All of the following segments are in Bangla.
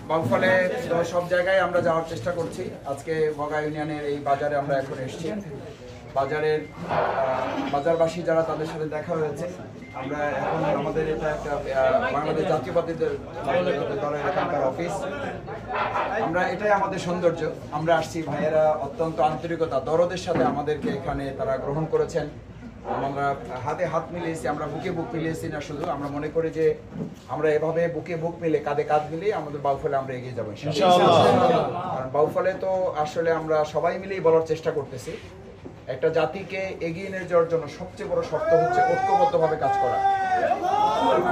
বাউফলে সব জায়গায় আমরা যাওয়ার চেষ্টা করছি। আজকে বগা ইউনিয়নের এই বাজারে আমরা এখন এসেছি। বাজারের বাজারবাসী যারা, তাদের সাথে দেখা হয়েছে। আমরা এখন আমাদের এটা একটা বাংলাদেশ জাতীয়তাবাদী দলের এখানকার অফিস। আমরা এটাই আমাদের সৌন্দর্য। আমরা আসছি, ভাইয়েরা অত্যন্ত আন্তরিকতা দরদের সাথে আমাদেরকে এখানে তারা গ্রহণ করেছেন। আমরা হাতে হাত মিলিয়েছি, আমরা বুকে বুক মিলিয়েছি না শুধু, আমরা মনে করি যে আমরা এভাবে বুকে বুক মিলে কাঁধে কাঁধ মিলিয়ে আমাদের বাউফলে আমরা এগিয়ে যাবো ইনশাআল্লাহ। কারণ বাউফলে তো আসলে আমরা সবাই মিলেই বলার চেষ্টা করতেছি, একটা জাতিকে এগিয়ে নিয়ে যাওয়ার জন্য সবচেয়ে বড় শর্ত হচ্ছে ঐক্যবদ্ধভাবে কাজ করা।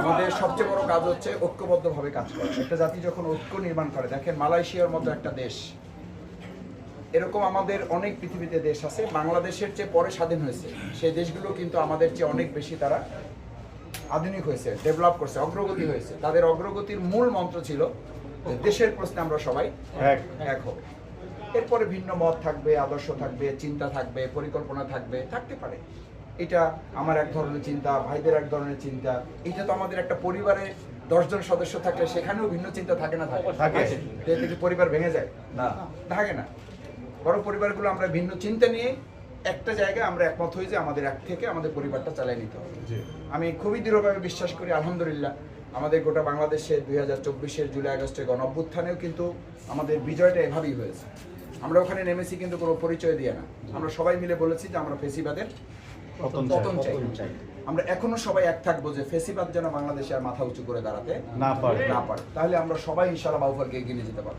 আমাদের সবচেয়ে বড় কাজ হচ্ছে ঐক্যবদ্ধভাবে কাজ করা। একটা জাতি যখন ঐক্য নির্মাণ করে, দেখেন মালয়েশিয়ার মতো একটা দেশ, এরকম আমাদের অনেক পৃথিবীতে দেশ আছে, বাংলাদেশের চেয়ে পরে স্বাধীন হয়েছে, সেই দেশগুলো কিন্তু আমাদের চেয়ে অনেক বেশি তারা আধুনিক হয়েছে, ডেভেলপ করছে, অগ্রগতি হয়েছে। তাদের অগ্রগতির মূল মন্ত্র ছিল দেশের প্রশ্নে আমরা সবাই এক হব। এরপরে ভিন্ন মত থাকবে, আদর্শ থাকবে, চিন্তা থাকবে, পরিকল্পনা থাকবে, থাকতে পারে। এটা আমার এক ধরনের চিন্তা, ভাইদের এক ধরনের চিন্তা। এটা তো আমাদের একটা পরিবারে 10 জন সদস্য থাকলে সেখানেও ভিন্ন চিন্তা থাকে না? থাকে। এতে কি পরিবার ভেঙে যায়? না, থাকে না। বড় পরিবারগুলো আমরা ভিন্ন চিন্তা নিয়ে একটা জায়গায় আমরা একমত হই যে আমাদের এক থেকে আমাদের পরিবারটা চালিয়ে নিতে হবে। আমি খুবই দৃঢ়ভাবে বিশ্বাস করি, আলহামদুলিল্লাহ, আমাদের গোটা বাংলাদেশে 2024-এর জুলাই আগস্টের গণ অভ্যুত্থানেও কিন্তু আমাদের বিজয়টা এভাবেই হয়েছে। আমরা ওখানে নেমেছি কিন্তু কোনো পরিচয় দিয়ে না, আমরা সবাই মিলে বলেছি যে আমরা ফেসিবাদের পতন চাই। আমরা এখনো সবাই এক থাকবো যে ফেসিবাদ যেন বাংলাদেশে আর মাথা উঁচু করে দাঁড়াতে না পারে। তাহলে আমরা সবাই ইনশাআল্লাহ বাউফলকে এগিয়ে নিয়ে যেতে পারবো।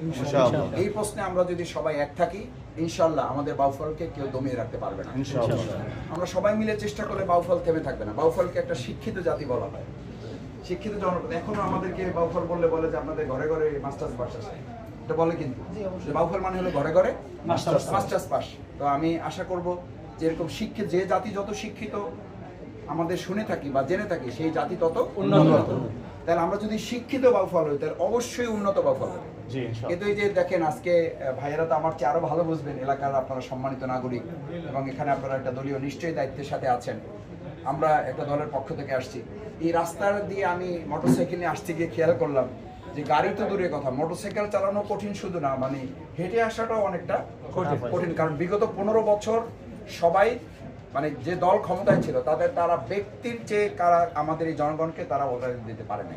এই প্রশ্নে আমরা যদি সবাই এক থাকি, ইনশাআল্লাহ আমাদের বাউফলকে কেউ দমিয়ে রাখতে পারবে না। আমরা সবাই মিলে চেষ্টা করলে বাউফল থেমে থাকবে না। বাউফলকে একটা শিক্ষিত জাতি বলা হয়, শিক্ষিত জনপদ। এখনো আমাদেরকে বাউফল বলে যে আপনাদের ঘরে ঘরে মাস্টার্স পাস আছে, এটা বলে, কিন্তু বাউফল মানে হলো ঘরে ঘরে মাস্টার্স পাস। তো আমি আশা করব যে এরকম শিক্ষিত, যে জাতি যত শিক্ষিত আমাদের শুনে থাকি বা জেনে থাকি, সেই জাতি তত উন্নত। তাহলে আমরা যদি শিক্ষিত বাউফল হই, তাহলে অবশ্যই উন্নত বাউফল হবে। কিন্তু এই যে দেখেন, আজকে ভাইয়েরা তো আমার চেয়ে আরো ভালো বুঝবেন, এলাকার আপনারা সম্মানিত নাগরিক এবং এখানে আপনারা একটা দলীয় নিশ্চয়ই দায়িত্বের সাথে আছেন। আমরা একটা দলের পক্ষ থেকে আসছি। এই রাস্তার দিয়ে আমি মোটরসাইকেল নিয়ে আসতে গিয়ে খেয়াল করলাম যে গাড়ি তো দূরের কথা, মোটরসাইকেল চালানো কঠিন শুধু না, মানে হেঁটে আসাটাও অনেকটা কঠিন। কারণ বিগত 15 বছর সবাই, মানে যে দল ক্ষমতায় ছিল, তারা ব্যক্তির চেয়ে আমাদের এই জনগণকে তারা অগ্রাধিকার দিতে পারে না।